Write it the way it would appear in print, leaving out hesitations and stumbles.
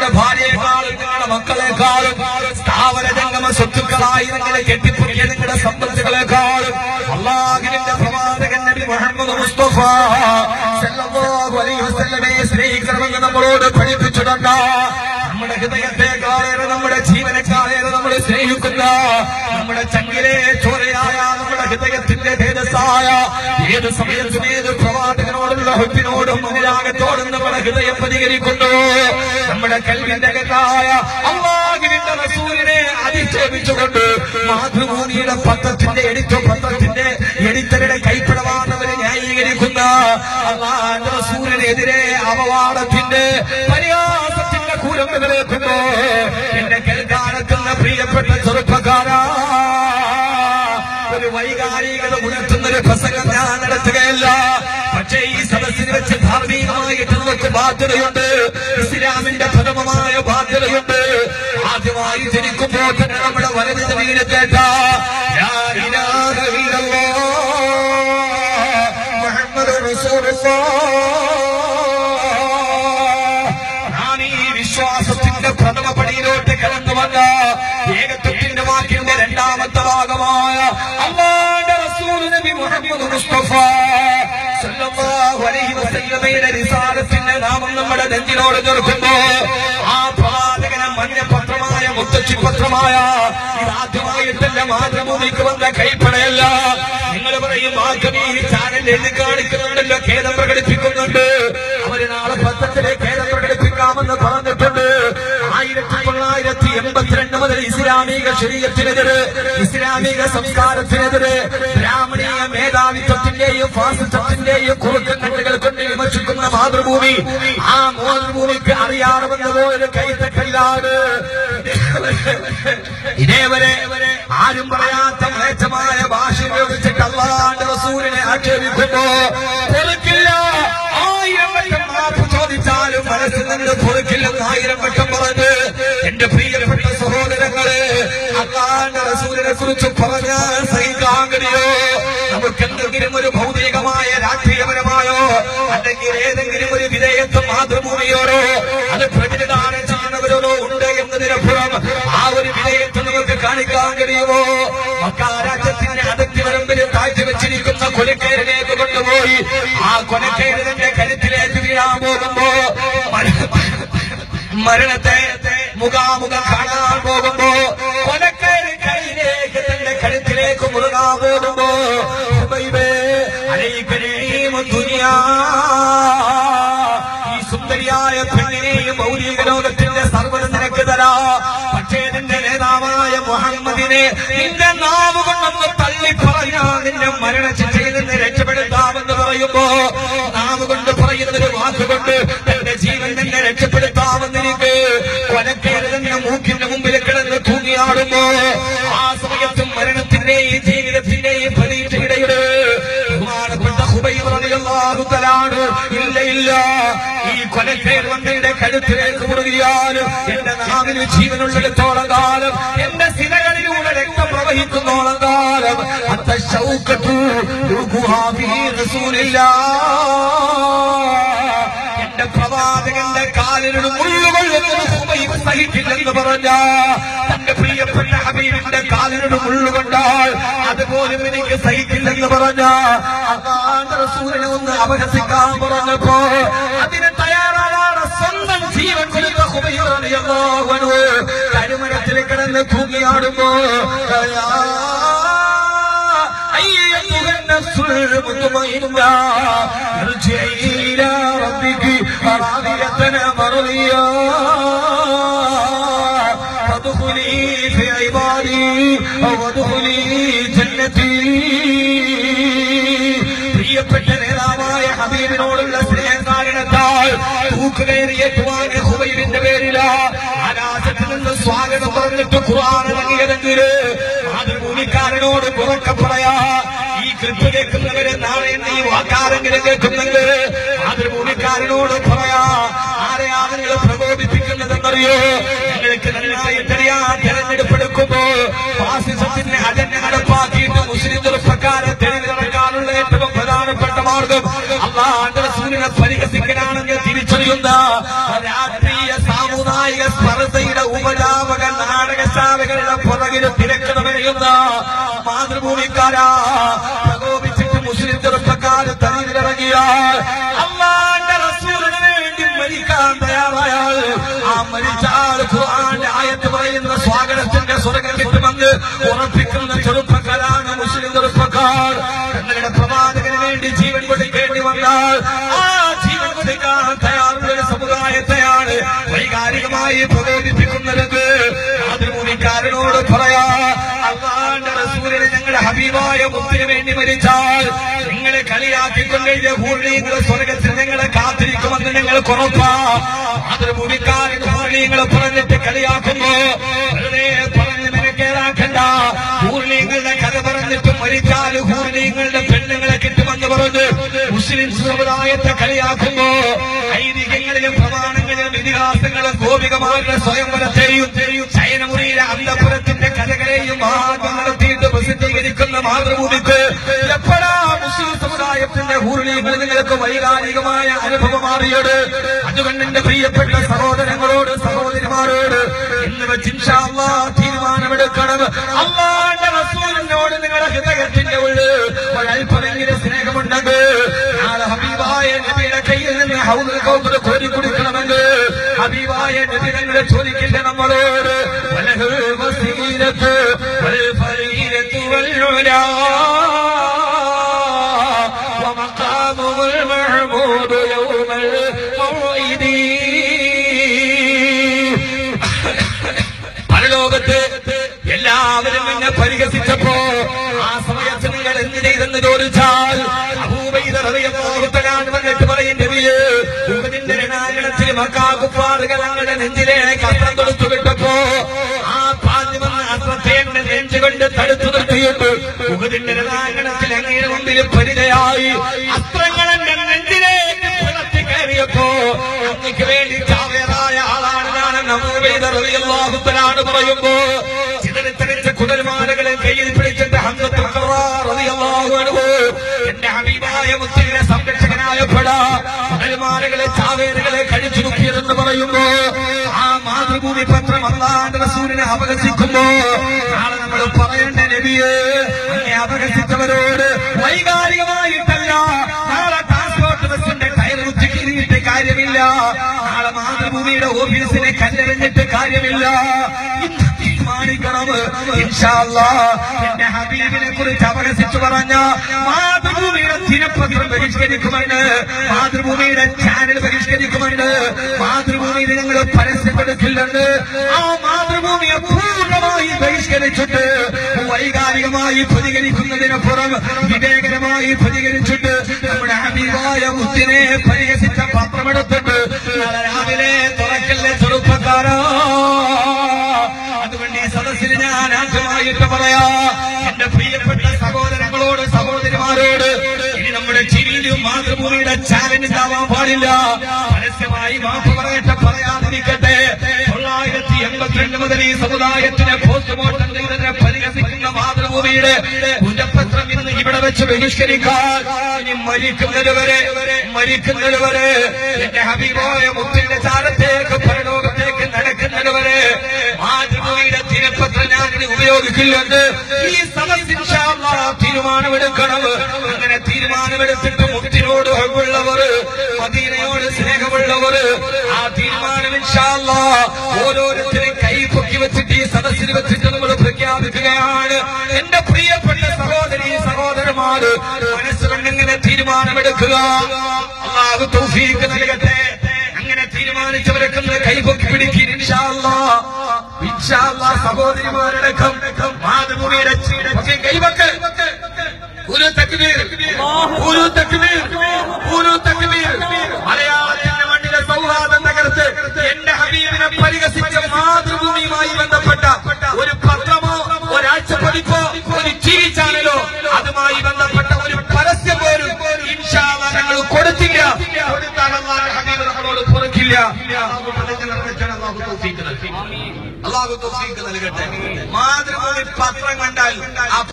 നിങ്ങളുടെ ഭാര്യയെക്കാളും നിങ്ങളുടെ മക്കളെക്കാളും സ്ഥാവര ജംഗമ സ്വത്തുക്കളായി നിങ്ങളെ കെട്ടിപ്പൊക്കിയ നിങ്ങളുടെ സമ്പത്തുകളെക്കാളും അല്ലാഹുവിന്റെ പ്രവാചകൻ നബി മുഹമ്മദ് മുസ്തഫ സല്ലല്ലാഹു അലൈഹി വസല്ലമയെ സ്നേഹിക്കണമെന്ന് നമ്മളോട് പഠിപ്പിച്ചിട്ടുണ്ട്. നമ്മുടെ ഹൃദയത്തെക്കാളേറെ നമ്മുടെ ജീവനേക്കാളേറെ നമ്മൾ സ്നേഹിക്കുന്ന നമ്മുടെ ചങ്കിലെ ചോരയായ നമ്മുടെ ഹൃദയത്തിന്റെ തേജസ്സായ ഏത് സമയത്തും ഏത് പ്രവാചകനോടുള്ള ഹുബ്ബിനോടും അനുരാഗത്തോടും നമ്മുടെ ഹൃദയം പ്രതികരിക്കുന്നു. നമ്മുടെ കൽവിന്റെ അകത്തായ അല്ലാഹുവിന്റെ റസൂലിനെ അധിക്ഷേപിച്ചുകൊണ്ട് മാതൃഭൂമിയുടെ പത്രത്തിന്റെ എഡിറ്ററുടെ കൈപ്പടവാണവരെ ന്യായീകരിക്കുന്ന അല്ലാഹുവിന്റെ റസൂലിനെതിരെ അപവാദത്തിന്റെ പരിഹാസത്തിന്റെ കൂരമ്പുകളേക്കുന്നു. എന്നെ കേൾക്കാനെത്തുന്ന പ്രിയപ്പെട്ട ചെറുപ്പക്കാരാ, ഒരു വൈകാരികത ഉണർത്തുന്നൊരു പ്രസംഗം ഞാൻ നടത്തുകയല്ല. പക്ഷേ ഈ സദസ്സിന് വെച്ച് ധാർമ്മികമായിട്ട് നമുക്ക് ബാധ്യതയുണ്ട്. ഇസ്ലാമിന്റെ പ്രഥമമായ ബാധ്യതയുണ്ട്. ആദ്യമായി ജനിക്കുമ്പോൾ തന്നെ നമ്മുടെ വലത് ചെവിയിൽ കേട്ട മുഹമ്മദ് റസൂലുള്ളാഹ്, വിശ്വാസത്തിന്റെ പ്രഥമ പടിയിലോട്ട് കടന്നു വന്ന ഏകത്വത്തിന്റെ വാക്കിന്റെ രണ്ടാമത്തെ ഭാഗമായ അല്ലാഹുവിന്റെ റസൂൽ നബി മുഹമ്മദ് മുസ്തഫ സല്ലല്ലാഹു അലൈഹി വസല്ലമയുടെ റിസാലത്തിന്റെ നാമം നമ്മുടെ നെഞ്ചിനോട് ചേർക്കുമ്പോ ആ പ്രവാചകനെ മഞ്ഞപത്രമായ മുത്തച്ചിപത്രമായ ഇതാദ്യമായിട്ടല്ല മാതൃഭൂമിക്ക് വന്ന കൈപ്പടയല്ല. നിങ്ങൾ പറയും മാതൃഭൂമി ചാനൽ എഴുതി കാണിക്കുന്നുണ്ടല്ലോ, ഖേദം പ്രകടിപ്പിക്കുന്നുണ്ട്. അവര് നാളെ പത്രത്തിലെ ഖേദം പ്രകടിപ്പിക്കാമെന്ന് പറഞ്ഞിട്ടുണ്ട്. 1982 മുതൽ ഇസ്ലാമിക ശരീഅത്തിനെതിരെ, ഇസ്ലാമിക സംസ്കാരത്തിനെതിരെ, ബ്രാഹ്മണീയ മേധാവിത്വത്തിന്റെയും ഫാസിസത്തിന്റെയും കുറുക്കങ്ങൾ കൊണ്ട് വിമർശിക്കുന്ന മാതൃഭൂമി, ആ മാതൃഭൂമിക്ക് അറിയാറുമെന്ന് പോയൊരു കൈത്തക്കല്ലാണ്. ഇതേവരെ ആരും പറയാത്ത മ്ലേച്ഛമായ ഭാഷ ഉപയോഗിച്ചിട്ട് അല്ലാഹുവിന്റെ റസൂലിനെ ആക്ഷേപിക്കുമ്പോ പൊറുക്കില്ല. 1000 വട്ടം മാപ്പ് ചോദിച്ചാലും മനസ്സിൽ നിന്ന് പൊറുക്കില്ലെന്ന് 1000 വട്ടം പറഞ്ഞ് എന്റെ പ്രിയപ്പെട്ട സഹോദരങ്ങളെ, അല്ലാഹുവിന്റെ റസൂലിനെ കുറിച്ച് പറഞ്ഞാൽ സഹിക്കാൻ കഴിയോ? നമുക്ക് എന്തെങ്കിലും ഒരു ഭൗതികമായ രാഷ്ട്രീയപരമായോ അല്ലെങ്കിൽ ഏതെങ്കിലും ഒരു വിധേയത്വം മാതൃഭൂമിയോടോ അത് പ്രതിനിധാനം ചെയ്യുന്നവരോടോ ഉണ്ട് എന്നതിനപ്പുറം ആ ഒരു വിധേയത്വം നമുക്ക് കാണിക്കാൻ കഴിയുമോ? മക്കാരാജ്യത്തിന്റെ അതിർത്തി വരമ്പിൽ താഴ്ത്തി വെച്ചിരിക്കുന്ന കൊലക്കേരിലേക്ക് കൊണ്ടുപോയി ആ കൊലക്കേരന്റെ കരുത്തിലേക്ക് വീഴാൻ പോകുമ്പോ, മരണത്തെ മുഖാമുഖം കാണാൻ പോകുമ്പോ, കൊലക്കേരി കൈയിലേക്ക് തന്റെ കരുത്തിലേക്ക് മുറുകാൻ പോകുമ്പോ, ഈ സുന്ദരിയായ പെണ്ണിനെയും ഭൗതിക ലോകത്തിന്റെ സർവ്വത നിനക്ക് തരാ. പക്ഷേ നിന്റെ നേതാവായ മുഹമ്മദിനെ നിന്റെ നാവ് കൊണ്ടൊന്ന് തള്ളിപ്പറഞ്ഞാ നിന്റെ മരണശിക്ഷയിൽ നിന്ന് രക്ഷപ്പെടുത്താമെന്ന് പറയുമ്പോ, നാവ് കൊണ്ട് പറയുന്നൊരു വാക്കുകൊണ്ട് തന്റെ ജീവൻ തന്നെ രക്ഷപ്പെടുത്താമെന്നിരിക്കെ കൊലക്കേര് തന്നെ മൂക്കിന്റെ മുമ്പിൽ കിടന്ന് തൂങ്ങിയാടുമ്പോ, ആ സമയത്തും മരണത്തിന്റെയും ജീവിതത്തിന്റെയും പ്രതീക്ഷയുടെ ബഹുമാനപ്പെട്ട ഖുബൈബ് റളിയല്ലാഹു തആല ഇല്ല ഇല്ല, ഈ കൊലക്കേർ വന്നയുടെ കഴുത്തിലേക്ക് മുറുകിയാലും എന്റെ നാവിന് ജീവനുള്ളിടത്തോളം കാലം, എന്റെ സിരകളിലൂടെ രക്തം പ്രവഹിക്കുന്നോളം കാലം എന്റെ പ്രവാചകന്റെ കാലിനോട് മുള്ളുകൊള്ളുന്നത് ഖുബൈബ് സഹിക്കില്ലെന്ന് പറഞ്ഞ തന്റെ പ്രിയപ്പെട്ട ഹബീബിന്റെ കാലിനോട് മുള്ളുകൊണ്ടാൽ അതുപോലും എനിക്ക് സഹിക്കില്ലെന്ന് പറഞ്ഞ അല്ലാഹുവിന്റെ റസൂലിനെ ഒന്ന് അപഹസിക്കാൻ പറഞ്ഞപ്പോ അതിന് തയ്യാറാവാതെ സ്വന്തം ജീവൻ കൊടുത്ത ഖുബൈബ് റളിയല്ലാഹു അൻഹു കരുമരത്തിൽ കിടന്ന് തൂങ്ങിയാടുമ്പോ, أيتها النفس المطمئنة ارجعي إلى ربك راضية مرضية فادخلي في عبادي وادخلي جنتي. പ്രിയപ്പെട്ട നേതാവായ ഹബീബിനോടുള്ള സ്നേഹം കാരണത്താൽ തൂക്കുകയറിയേറ്റുവാൻ ഖുബൈബിന്റെ പേരില ആകാശത്തിൽ നിന്ന് സ്വാഗതം പറഞ്ഞിട്ട് ഖുർആൻ ഇറങ്ങിയതെങ്കില് മാതൃഭൂമിക്കാരനോട് ഉറക്കെ പറയാ, ഈ ക്ലിപ്പ് കേൾക്കുന്നവരെ നാളെ ഈ വാക്കാരെങ്കിലും കേൾക്കുന്നെങ്കിൽ മാതൃഭൂമിക്കാരനോട് പറയാ, ആരെയാണ് നിങ്ങൾ പ്രകോപിപ്പിക്കുന്നതെന്നറിയോ? നിങ്ങൾക്ക് നന്നായി അറിയാൻ തെരഞ്ഞെടുപ്പെടുക്കുമ്പോ ഫാസിസത്തിന്റെ അജണ്ട നടപ്പാക്കിയിട്ട് മുസ്ലിം ചെറുപ്പക്കാരെ തെരഞ്ഞെടുക്കാനുള്ള ഏറ്റവും പ്രധാനപ്പെട്ട മാർഗം അല്ലാഹുവിന്റെ റസൂലിനെ പരിഹസിക്കലാണെന്ന് തിരിച്ചറിയുന്ന രാഷ്ട്രീയ സാമുദായിക പറയുന്ന മാതൃഭൂമിക്കാരാ, പ്രകോപിച്ചിട്ട് മുസ്ലിം ചെറുപ്പക്കാർ തെരുവിലിറങ്ങിയാൽ അല്ലാഹുവിന്റെ റസൂലിന് വേണ്ടി മരിക്കാൻ തയ്യാറായാൽ ആ മരിച്ചാൽ ഖുർആന്റെ ആയത്ത് പറയുന്ന സ്വാഗതത്തിന്റെ സ്വർഗ്ഗം കിട്ടുമെന്ന് ഉറപ്പിക്കുന്ന ചെറുപ്പക്കാരാണ് മുസ്ലിം ചെറുപ്പക്കാർ. തങ്ങളുടെ പ്രവാചകന് വേണ്ടി ജീവൻ കൊടുക്കേണ്ടി വന്നാൽ ആ ജീവൻ കൊടുക്കാൻ തയ്യാറുള്ള ഒരു സമുദായത്തെയാണ് വൈകാരികമായി പ്രകോപിപ്പിക്കുന്നത്. മാതൃഭൂമിക്കാരനോട് പറയാ, അല്ലാഹുവിന്റെ റസൂലിനെ ഞങ്ങളുടെ ഹബീബായ മുത്തിന് വേണ്ടി മരിച്ചാൽ നിങ്ങളെ കളിയാക്കിക്കൊണ്ട് ഹൂർണീങ്ങളെ സ്വർഗത്തിൽ ഞങ്ങളെ കാത്തിരിക്കുമെന്ന് ഞങ്ങൾക്ക് ഉറപ്പാ. മാതൃഭൂമിക്കാരൻ ഹൂർണീങ്ങളെ പറഞ്ഞിട്ട് കളിയാക്കുമ്പോ വെറുതെ പറഞ്ഞ് മെനക്കേറാക്കണ്ട. ഹൂർണീങ്ങളുടെ കഥ പറഞ്ഞിട്ട് മരിച്ചാൽ ഹൂർണീങ്ങളുടെ പെണ്ണുങ്ങളെ കിട്ടുമെന്ന് പറഞ്ഞ് മുസ്ലിം സമുദായത്തെ കളിയാക്കുമ്പോ ഐതിഹ്യങ്ങളിലും പ്രമാണങ്ങളിലും ഇതിഹാസങ്ങളും ഗോപികമാരുടെ സ്വയംവരത്തെയും ശയനമുറിയിലെ അന്തപുരത്തിന്റെ കഥകളെയും മഹാത്മ നടത്തിയിട്ട് പ്രസിദ്ധീകരിക്കുന്ന മാതൃഭൂമിക്ക് എപ്പോഴാ മുസ്ലിം സമുദായത്തിന്റെ ഹൂർണീകൾ നിങ്ങൾക്ക് വൈകാരികമായ അനുഭവം മാറിയത്? അതുകൊണ്ട് എന്റെ പ്രിയപ്പെട്ട സഹോദരങ്ങളോട് സഹോദരിമാരോട് ഇന്ന് വെച്ച് ഇൻഷാ അല്ലാഹ് തീരുമാനമെടുക്കണം. അല്ലാഹുവിന്റെ റസൂലിനോട് നിങ്ങളുടെ ഹൃദയത്തിന്റെ ഉള്ളിൽ ഒരൽപ്പമെങ്കിലും സ്നേഹമുണ്ടെങ്കിൽ നാളെ ഹബീബായ നബിയുടെ കയ്യിൽ നിന്ന് ഹൗദുൽ കൗസർ കോരി കുടിക്കണമെങ്കിൽ ഹബീബായ നബി ഞങ്ങളെ ചോദിക്കില്ല നമ്മളോട് വലഹുൽ വസീലത്ത് വൽ ഫരീലത്തു വൽ ഉലാ വമഖാമുൽ മഹ്മൂദ് യൗമൽ മൗഇദി. പരലോകത്ത് എല്ലാവരും എന്നെ പരിഹസിച്ചപ്പോ ആ സമയത്ത് നിങ്ങൾ എന്ത് ചെയ്തെന്ന് ചോദിച്ചാൽ അബൂബൈദ റളിയല്ലാഹു തആല വന്നിട്ട് പറയും, നബിയേ ഉഹദിന്റെ രണാങ്കണത്തിൽ മക്കാകുഫാറുകൾ ഞങ്ങളുടെ നെഞ്ചിലേക്ക് അസ്ത്രം തൊടുത്തു വിട്ടപ്പോ ആ പാഞ്ഞു വന്ന അസ്ത്രത്തെ എന്റെ നെഞ്ചുകൊണ്ട് തടുത്തു നിർത്തിയിട്ട് ഉഹദിന്റെ രണാങ്കണത്തിൽ അങ്ങയുടെ മുമ്പിൽ പരിചയായി അസ്ത്രങ്ങൾ എന്റെ നെഞ്ചിലേക്ക് പുറത്തി കയറിയപ്പോ അങ്ങക്ക് വേണ്ടി ചാവേറായ ആളാണ് ഞാനെന്ന് അബൂബൈദ റളിയല്ലാഹു തആല പറയുമ്പോ ചിതറിത്തെറിച്ച കുടൽമാലകളെ കയ്യിൽ പിടിച്ചിട്ട് ഹംസത്തുൽ ഖറാർ റളിയല്ലാഹു അൻഹു എന്റെ ഹബീബായ മുസ്ലിമിനെ സംരക്ഷകനായപ്പെടാ കുടൽമാലകളെ ചാവേറുകളെ കഴിച്ചു നോക്കിയതെന്ന് പറയുമ്പോ ആ മാതൃഭൂമി പത്രം അല്ലാഹുവിന്റെ റസൂലിനെ അപഹസിക്കുമ്പോ നാളെ നമ്മൾ പറയേണ്ട, നബിയേ അങ്ങേ അപഹസിച്ചവരോട് വൈകാരികമായിട്ടല്ല, നാളെ ട്രാൻസ്പോർട്ട് ബസിന്റെ ടയർ കുത്തി കീറിയിട്ട് കാര്യമില്ല, നാളെ മാതൃഭൂമിയുടെ ഓഫീസിനെ കല്ലെറിഞ്ഞിട്ട് കാര്യമില്ല. ഇൻഷാ അല്ലാഹ് എന്റെ ഹബീബിനെ കുറിച്ച് അപഹസിച്ചു പറഞ്ഞ മാതൃഭൂമിയുടെ ദിനപത്രം ബഹിഷ്കരിക്കുമെന്ന്, മാതൃഭൂമിയുടെ ചാനൽ ബഹിഷ്കരിക്കുമെന്ന്, മാതൃഭൂമിയിൽ ഞങ്ങൾ പരസ്യപ്പെടുത്തില്ലെന്ന്, ആ മാതൃഭൂമിയെ പൂർണ്ണമായി ബഹിഷ്കരിച്ചിട്ട് വൈകാരികമായി പ്രതികരിക്കുന്നതിനപ്പുറം വിവേകരമായി പ്രതികരിച്ചിട്ട് നമ്മുടെ ഹബീബായ മുത്തിനെ പരിഹസിച്ച പത്രമെടുത്തിട്ട് നാളെ രാവിലെ തുറക്കല്ലേ ചെറുപ്പക്കാരാ. അതുകൊണ്ട് ഈ സദസ്സിൽ ഞാൻ ആദ്യമായിട്ട് പറയാ, എന്റെ പ്രിയപ്പെട്ട സഹോദരങ്ങളോട് സഹോദരിമാരോട്, ഇനി നമ്മുടെ ചിരിയിലും മാതൃഭൂമിയുടെ ചാലഞ്ച് ഉണ്ടാവാൻ പാടില്ല. പരസ്യമായി മാപ്പ് പറയട്ടെ, പറയാതിരിക്കട്ടെ. 1982 മുതൽ ഈ സമുദായത്തിനെ പോസ്റ്റ്മോർട്ടം ചെയ്തതിനെ പരിഹസിക്കുന്ന മാതൃഭൂമിയുടെ കുറ്റപത്രം ഇന്ന് ഇവിടെ വെച്ച് ബഹിഷ്കരിക്കാൻ ഇനി മരിക്കുന്നതുവരെ എന്റെ ഹബീബായ മുത്തിന്റെ ചാരത്തേക്ക് പരലോകത്തേക്ക് നടക്കുന്നതുവരെ മാതൃഭൂമിയുടെ ദിനപത്രം ഞാൻ ഇനി ഉപയോഗിക്കില്ലെന്ന് ഈ സദസ്സ് ഇൻഷാ അല്ലാഹ് തീരുമാനമെടുക്കണം. അങ്ങനെ തീരുമാനമെടുത്തിട്ട് മുത്തിനോട് ഹബ്ബുള്ളവർ, മദീനയോട് സ്നേഹമുള്ളവർ, ആ തീരുമാനം ഇൻഷാ അല്ലാഹ് ഓരോരുത്തരും കൈ പൊക്കി വെച്ചിട്ട് ഈ സദസ്സിൽ വെച്ചിട്ട് നമ്മൾ പ്രഖ്യാപിക്കുകയാണ്. എന്റെ പ്രിയപ്പെട്ട സഹോദരി സഹോദരന്മാര്, മനസ്സുകൊണ്ടിങ്ങനെ തീരുമാനമെടുക്കുക. അല്ലാഹു തൗഫീഖ് നൽകട്ടെ. അങ്ങനെ തീരുമാനിച്ചവരൊക്കെ കൈപൊക്കി പിടിക്കും ഇൻഷാ അല്ലാഹ്. ഇൻഷാ അല്ലാഹ് സഹോദരിമാരടക്കം മാതൃഭൂമിയുടെ കൈവക്ക് ഒരു തക്ബീർ, ഒരു തക്ബീർ, ഒരു തക്ബീർ. മലയാളത്തിന്റെ മണ്ണിലെ സൗഹാർദ്ദം തകർത്ത് എന്റെ ഹബീബിനെ പരിഹസിച്ച മാതൃഭൂമിയുമായി ബന്ധപ്പെട്ട ഒരു പത്രമോ ഒരാഴ്ചപ്പതിപ്പോ ഒരു ടിവി ചാനലോ അതുമായി ബന്ധപ്പെട്ട ഒരു പരസ്യം പോലും ഇൻഷാ അല്ലാഹ് ഞങ്ങൾ കൊടുത്തില്ല. കൊടുത്താൽ അല്ലാഹുവിന്റെ ഹബീബ് നമ്മളോട് പൊറുക്കില്ല. അല്ലാഹു തൗഫീഖ് നൽകട്ടെ. മാതൃഭൂമി പത്രം കണ്ടാൽ